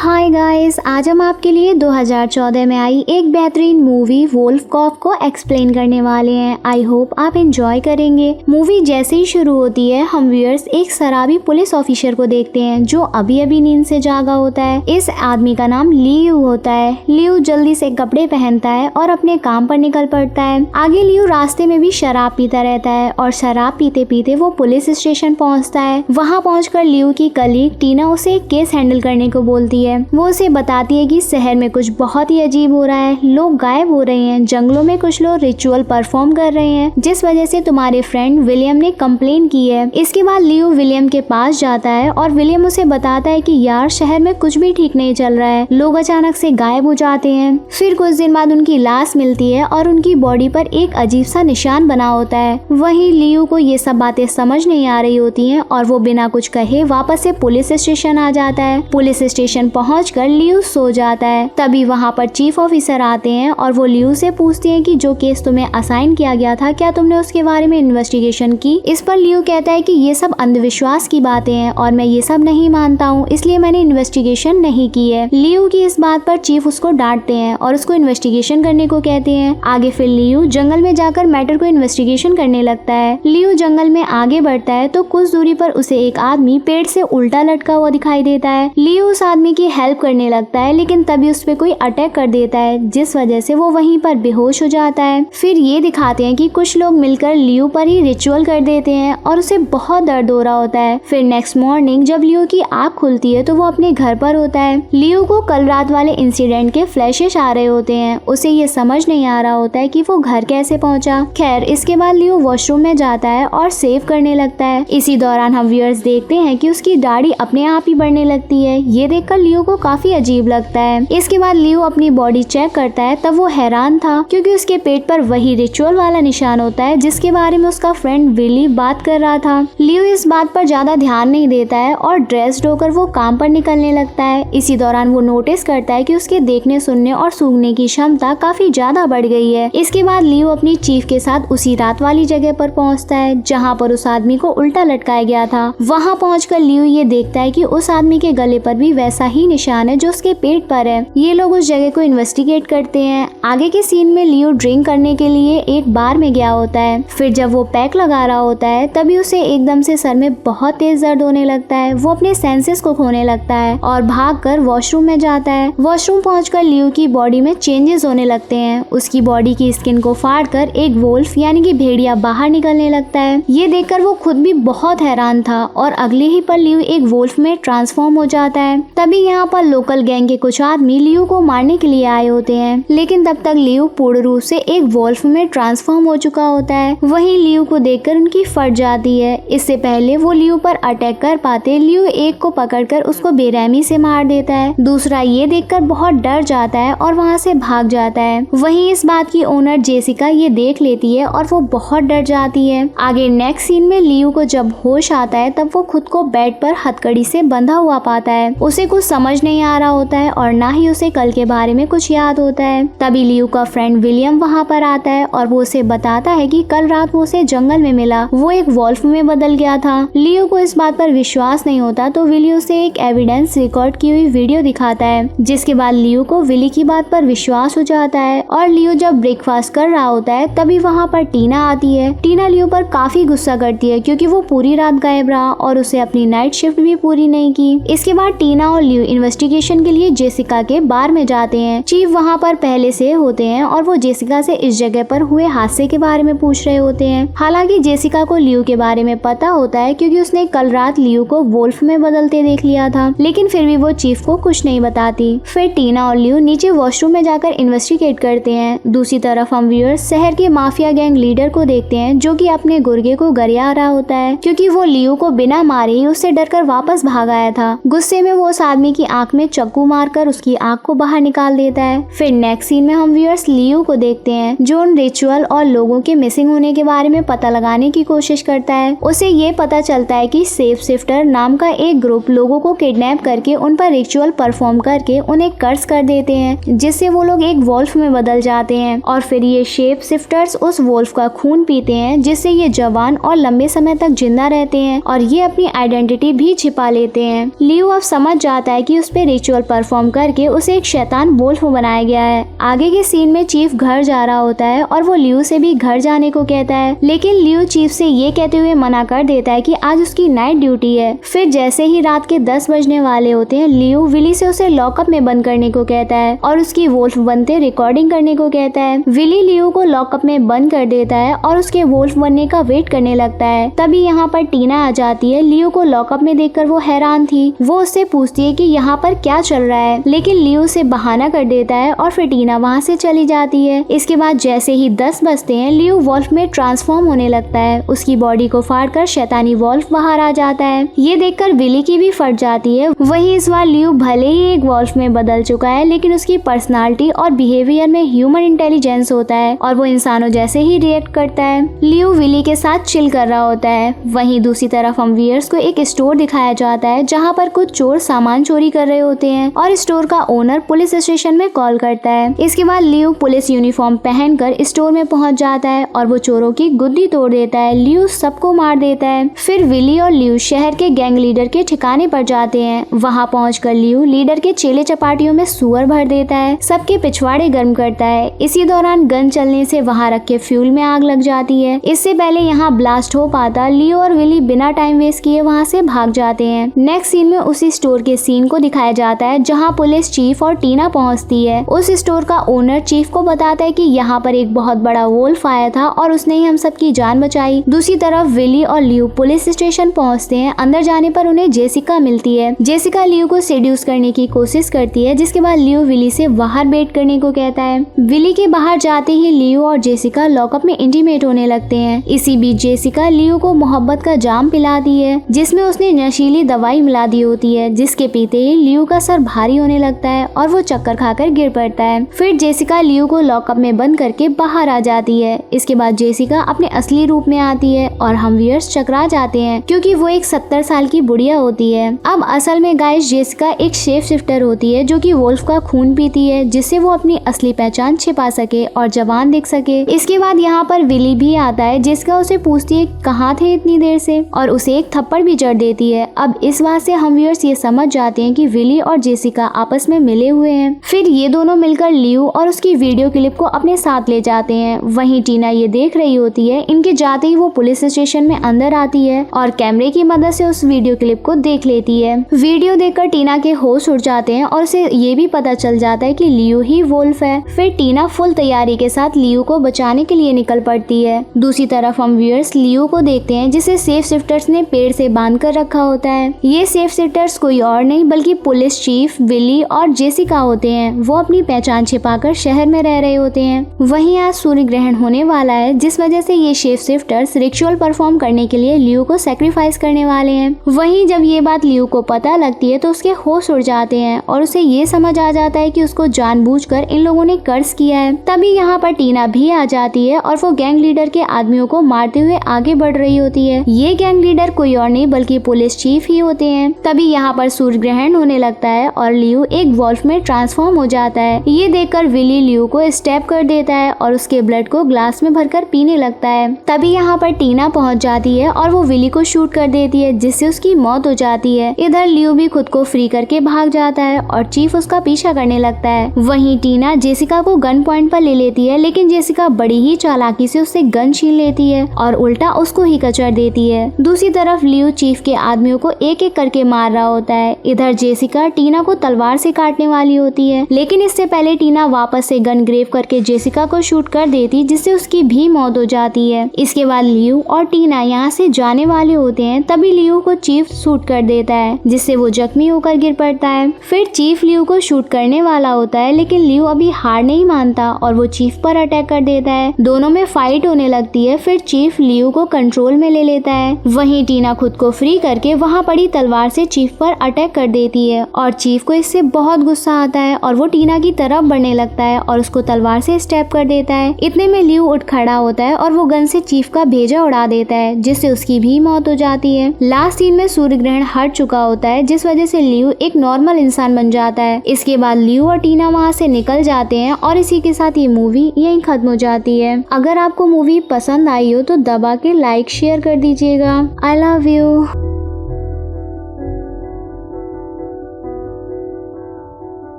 Hi guys, आज हम आपके लिए 2014 में आई एक बेहतरीन मूवी वोल्फ कॉप को एक्सप्लेन करने वाले हैं। आई होप आप एंजॉय करेंगे। मूवी जैसे ही शुरू होती है हम व्यूअर्स एक शराबी पुलिस ऑफिसर को देखते हैं जो अभी अभी नींद से जागा होता है। इस आदमी का नाम लियू होता है। लियू जल्दी से कपड़े पहनता है और अपने काम पर निकल पड़ता है। आगे लियू रास्ते में भी शराब पीता रहता है और शराब पीते पीते वो पुलिस स्टेशन पहुंचता है। वहां पहुंचकर लियू की कलीग टीना उसे एक केस हैंडल करने को बोलती है। वो उसे बताती है कि शहर में कुछ बहुत ही अजीब हो रहा है, लोग गायब हो रहे हैं, जंगलों में कुछ लोग रिचुअल परफॉर्म कर रहे हैं जिस वजह से तुम्हारे फ्रेंड विलियम ने कंप्लेन की है। इसके बाद लियो विलियम के पास जाता है और विलियम उसे बताता है कि यार शहर में कुछ भी ठीक नहीं चल रहा है, लोग अचानक से गायब हो जाते हैं। फिर कुछ दिन बाद उनकी लाश मिलती है और उनकी बॉडी पर एक अजीब सा निशान बना होता है। वहीं लियो को ये सब बातें समझ नहीं आ रही होती हैं और वो बिना कुछ कहे वापस से पुलिस स्टेशन आ जाता है। पुलिस स्टेशन पहुंचकर लियू सो जाता है। तभी वहां पर चीफ ऑफिसर आते हैं और वो लियू से पूछते हैं कि जो केस तुम्हें असाइन किया गया था क्या तुमने उसके बारे में इन्वेस्टिगेशन की। इस पर लियू कहता है कि ये सब अंधविश्वास की बातें हैं और मैं ये सब नहीं मानता हूँ, इसलिए मैंने इन्वेस्टिगेशन नहीं की है। लियू की इस बात पर चीफ उसको डांटते हैं और उसको इन्वेस्टिगेशन करने को कहते हैं। आगे फिर लियू जंगल में जाकर मैटर को इन्वेस्टिगेशन करने लगता है। लियू जंगल में आगे बढ़ता है तो कुछ दूरी पर उसे एक आदमी पेड़ से उल्टा लटका हुआ दिखाई देता है। लियू उस आदमी की हेल्प करने लगता है लेकिन तभी उस पे कोई अटैक कर देता है जिस वजह से वो वहीं पर बेहोश हो जाता है। फिर ये दिखाते हैं कि कुछ लोग मिलकर लियू पर ही रिचुअल कर देते हैं और उसे बहुत दर्द हो रहा होता है। फिर नेक्स्ट मॉर्निंग जब लियू की आँख खुलती है तो वो अपने घर पर होता है। लियू को कल रात वाले इंसिडेंट के फ्लैशेस आ रहे होते हैं। उसे ये समझ नहीं आ रहा होता है कि वो घर कैसे पहुंचा। खैर इसके बाद लियू वॉशरूम में जाता है और सेव करने लगता है। इसी दौरान हम व्यूअर्स देखते हैं कि उसकी दाढ़ी अपने आप ही बढ़ने लगती है। ये देखकर लियू को काफी अजीब लगता है। इसके बाद लियू अपनी बॉडी चेक करता है तब वो हैरान था क्योंकि उसके पेट पर वही रिचुअल वाला निशान होता है जिसके बारे में उसका फ्रेंड विली बात कर रहा था। लियू इस बात पर ज्यादा ध्यान नहीं देता है और ड्रेस्ड होकर वो काम पर निकलने लगता है। इसी दौरान वो नोटिस करता है कि उसके देखने, सुनने और सूंघने की क्षमता काफी ज्यादा बढ़ गई है। इसके बाद लियू अपनी चीफ के साथ उसी रात वाली जगह पर पहुंचता है जहाँ पर उस आदमी को उल्टा लटकाया गया था। वहाँ पहुंचकर लियू ये देखता है कि उस आदमी के गले पर भी वैसा ही निशान है जो उसके पेट पर है। ये लोग उस जगह को इन्वेस्टिगेट करते हैं। आगे के सीन में लियू ड्रिंक करने के लिए एक बार में गया होता है। फिर जब वो पैक लगा रहा होता है तभी उसे एकदम से सर में बहुत तेज दर्द होने लगता है। वो अपने सेंसेस को खोने लगता है और भागकर वॉशरूम में जाता है। वॉशरूम पहुंचकर लियू की बॉडी में चेंजेस होने लगते हैं। उसकी बॉडी की स्किन को फाड़कर एक वोल्फ यानी कि भेड़िया बाहर निकलने लगता है। ये देखकर वो खुद भी बहुत हैरान था और अगले ही पल लियू एक वोल्फ में ट्रांसफॉर्म हो जाता है। तभी यहाँ पर लोकल गैंग के कुछ आदमी लियू को मारने के लिए आए होते हैं लेकिन तब तक लियू पूर्ण रूप से एक वोल्फ में ट्रांसफॉर्म हो चुका होता है। वहीं लियू को देखकर उनकी फट जाती है। इससे पहले वो लियू पर अटैक कर पाते लियू एक को पकड़कर उसको बेरहमी से मार देता है। दूसरा ये देखकर बहुत डर जाता है और वहाँ से भाग जाता है। वहीं इस बात की ओनर जेसिका ये देख लेती है और वो बहुत डर जाती है। आगे नेक्स्ट सीन में लियू को जब होश आता है तब वो खुद को बेड पर हथकड़ी से बंधा हुआ पाता है। उसे कुछ समझ नहीं आ रहा होता है और ना ही उसे कल के बारे में कुछ याद होता है। तभी लियू का फ्रेंड विलियम वहाँ पर आता है और वो उसे बताता है कि कल रात वो उसे जंगल में मिला, वो एक वॉल्फ में बदल गया था। लियू को इस बात पर विश्वास नहीं होता तो विली उसे एक एविडेंस रिकॉर्ड की हुई वीडियो दिखाता है जिसके बाद लियू को विली की बात पर विश्वास हो जाता है। और लियू जब ब्रेकफास्ट कर रहा होता है तभी वहाँ पर टीना आती है। टीना लियू पर काफी गुस्सा करती है क्योंकि वो पूरी रात गायब रहा और उसे अपनी नाइट शिफ्ट भी पूरी नहीं की। इसके बाद टीना और लियू इन्वेस्टिगेशन के लिए जेसिका के बार में जाते हैं। चीफ वहाँ पर पहले से होते हैं और वो जेसिका से इस जगह पर हुए हादसे के बारे में पूछ रहे होते हैं। हालांकि जेसिका को लियू के बारे में पता होता है क्योंकि उसने कल रात लियू को वोल्फ में बदलते देख लिया था, लेकिन फिर भी वो चीफ को कुछ नहीं बताती। फिर टीना और लियू नीचे वॉशरूम में जाकर इन्वेस्टिगेट करते हैं। दूसरी तरफ हम व्यूअर्स शहर के माफिया गैंग लीडर को देखते हैं जो कि अपने गुर्गे को गरिया रहा होता है क्योंकि वो लियू को बिना मारे ही उससे डरकर वापस भाग आया था। गुस्से में वो उस आदमी की आंख में चाकू मारकर उसकी आंख को बाहर निकाल देता है। फिर नेक्स्ट सीन में हम व्यूअर्स लियू को देखते हैं जो उन रिचुअल और लोगों के मिसिंग होने के बारे में पता लगाने की कोशिश करता है। उसे ये पता चलता है कि सेफ शिफ्टर नाम का एक ग्रुप लोगों को किडनैप करके उन पर रिचुअल परफॉर्म करके उन्हें कर्स कर देते हैं जिससे वो लोग एक वोल्फ में बदल जाते हैं और फिर ये शेप शिफ्टर्स उस वोल्फ का खून पीते हैं जिससे ये जवान और लंबे समय तक जिंदा रहते हैं और ये अपनी आइडेंटिटी भी छिपा लेते हैं। लियू अब समझ जाता है कि उस पे रिचुअल परफॉर्म करके उसे एक शैतान वोल्फ बनाया गया है। आगे के सीन में चीफ घर जा रहा होता है और वो लियो से भी घर जाने को कहता है, लेकिन लियो चीफ से ये कहते हुए मना कर देता है कि आज उसकी नाइट ड्यूटी है। फिर जैसे ही रात के 10 बजने वाले होते हैं, लियो विली से उसे लॉकअप में बंद करने को कहता है और उसकी वोल्फ बनते रिकॉर्डिंग करने को कहता है। विली लियो को लॉकअप में बंद कर देता है और उसके वोल्फ बनने का वेट करने लगता है। तभी यहाँ पर टीना आ जाती है। लियो को लॉकअप में देखकर वो हैरान थी। वो उससे पूछती है कि यहाँ पर क्या चल रहा है, लेकिन लियो से बहाना कर देता है और फिर टीना वहाँ से चली जाती है। इसके बाद जैसे ही 10 बजते हैं, लियो वोल्फ में ट्रांसफॉर्म होने लगता है। उसकी बॉडी को फाड़कर शैतानी वोल्फ बाहर आ जाता है। ये देखकर विली की भी फट जाती है। वहीं इस बार लियो भले ही एक वोल्फ में बदल चुका है, लेकिन उसकी पर्सनालिटी और बिहेवियर में ह्यूमन इंटेलिजेंस होता है और वो इंसानों जैसे ही रिएक्ट करता है। लियो विली के साथ चिल कर रहा होता है। वहीं दूसरी तरफ हम व्यूअर्स को एक स्टोर दिखाया जाता है जहाँ पर कुछ चोर सामान चोरी कर रहे होते हैं और स्टोर का ओनर पुलिस स्टेशन में कॉल करता है। इसके बाद लियो पुलिस यूनिफॉर्म पहनकर स्टोर में पहुंच जाता है और वो चोरों की गुद्दी तोड़ देता है। लियो सबको मार देता है। फिर विली और लियो शहर के गैंग लीडर के ठिकाने पर जाते हैं। वहाँ पहुंचकर लियो लीडर के चेले चपाटियों में सुअर भर देता है, सबके पिछवाड़े गर्म करता है। इसी दौरान गन चलने से वहाँ रखे फ्यूल में आग लग जाती है। इससे पहले यहाँ ब्लास्ट हो पाता, लियो और विली बिना टाइम वेस्ट किए वहाँ से भाग जाते हैं। नेक्स्ट सीन में उसी स्टोर के सीन को दिखाया जाता है जहाँ पुलिस चीफ और टीना पहुँचती है। उस स्टोर का ओनर चीफ को बताता है कि यहाँ पर एक बहुत बड़ा वोल्फ आया था और उसने ही हम सबकी जान बचाई। दूसरी तरफ विली और लियो पुलिस स्टेशन पहुँचते हैं। अंदर जाने पर उन्हें जेसिका मिलती है। जेसिका लियो को सेड्यूस करने की कोशिश करती है, जिसके बाद लियो विली से बाहर वेट करने को कहता है। विली के बाहर जाते ही लियो और जेसिका लॉकअप में इंटीमेट होने लगते हैं। इसी बीच जेसिका लियो को मोहब्बत का जाम पिलाती है, जिसमें उसने नशीली दवाई मिला दी होती है, जिसके पीते ही लियो का सर भारी होने लगता है और वो चक्कर खाकर गिर पड़ता है। फिर जेसिका लियो को लॉकअप में बंद करके बाहर आ जाती है। इसके बाद जेसिका अपने असली रूप में आती है और हम व्यूअर्स चकरा जाते हैं क्योंकि वो एक 70 साल की बुढ़िया होती है। अब असल में गाइस जेसिका एक शेप शिफ्टर होती है जो कि वोल्फ का खून पीती है, जिससे वो अपनी असली पहचान छिपा सके और जवान दिख सके। इसके बाद यहाँ पर विली भी आता है। जेसिका उसे पूछती है कहाँ थे इतनी देर से और उसे एक थप्पड़ भी जड़ देती है। अब इस बात से हम व्यूअर्स ये समझ जाते हैं कि विली और जेसिका आपस में मिले हुए हैं। फिर ये दोनों मिलकर लियो और उसकी वीडियो क्लिप को अपने साथ ले जाते हैं। वहीं टीना ये देख रही होती है। इनके जाते ही वो पुलिस स्टेशन में अंदर आती है और कैमरे की मदद से उस वीडियो क्लिप को देख लेती है। वीडियो देखकर टीना के होश उड़ जाते हैं और उसे ये भी पता चल जाता है कि लियो ही वोल्फ है। फिर टीना फुल तैयारी के साथ लियो को बचाने के लिए निकल पड़ती है। दूसरी तरफ हम व्यूअर्स लियो को देखते हैं, जिसे सेफ शिफ्टर्स ने पेड़ से बांध कर रखा होता है। ये सेफ शिफ्टर्स कोई और नहीं बल्कि पुलिस चीफ, विली और जेसिका होते हैं। वो अपनी पहचान छिपाकर शहर में रह रहे होते हैं। वहीं आज सूर्य ग्रहण होने वाला है, जिस वजह से ये सेफ शिफ्टर्स रिचुअल परफॉर्म करने के लिए लियो को सैक्रिफाइस करने वाले हैं। वहीं जब ये बात लियो को पता लगती है तो उसके होश उड़ जाते हैं और उसे ये समझ आ जाता है कि उसको जानबूझकर इन लोगों ने कर्ज किया है। तभी यहाँ पर टीना भी आ जाती है और वो गैंग लीडर के आदमियों को मारते हुए आगे बढ़ रही होती है। ये गैंग लीडर कोई और नहीं बल्कि पुलिस चीफ ही होते हैं। तभी यहाँ पर सूर्य ग्रहण होने लगता है और लियो एक वोल्फ में ट्रांसफॉर्म हो जाता है। ये देखकर विली लियो को स्टैप कर देता है और उसके ब्लड को ग्लास में भरकर पीने लगता है। तभी यहाँ पर टीना पहुँच जाती है और वो विली को शूट कर देती है, जिससे उसकी मौत हो जाती है। इधर लियो भी खुद को फ्री करके भाग जाता है और चीफ उसका पीछा करने लगता है। वहीं टीना जेसिका को गन पॉइंट पर ले लेती है, लेकिन जेसिका बड़ी ही चालाकी से उससे गन छीन लेती है और उल्टा उसको ही कचर देती है। दूसरी तरफ लियो चीफ के आदमियों को एक एक करके मार रहा होता है। इधर जेसिका टीना को तलवार से काटने वाली होती है, लेकिन इससे पहले टीना वापस से गन ग्रेव करके जेसिका को शूट कर देती, जिससे उसकी भी मौत हो जाती है। इसके बाद लियो और टीना यहाँ से जाने वाले होते हैं। तभी लियो को चीफ शूट कर देता है, जिससे वो जख्मी होकर गिर पड़ता है। फिर चीफ लियो को शूट करने वाला होता है, लेकिन लियो अभी हार नहीं मानता और वो चीफ पर अटैक कर देता है। दोनों में फाइट होने लगती है। फिर चीफ लियो को कंट्रोल में ले लेता है। वहीं टीना खुद को फ्री करके वहाँ पड़ी तलवार से चीफ पर अटैक कर देती है और चीफ को इससे बहुत गुस्सा आता है और वो टीना की तरफ बढ़ने लगता है और उसको तलवार से स्टैप कर देता है। इतने में लियो उठ खड़ा होता है और वो गन से चीफ का भेजा उड़ा देता है, जिससे उसकी भी मौत हो जाती है। लास्ट सीन में सूर्य ग्रहण हट चुका होता है, जिस वजह से लियो एक नॉर्मल इंसान बन जाता है। इसके बाद लियो और टीना वहाँ से निकल जाते हैं और इसी के साथ ये मूवी यहीं खत्म हो जाती है। अगर आपको मूवी पसंद आई हो तो दबा के लाइक शेयर कर दीजिएगा। I love you.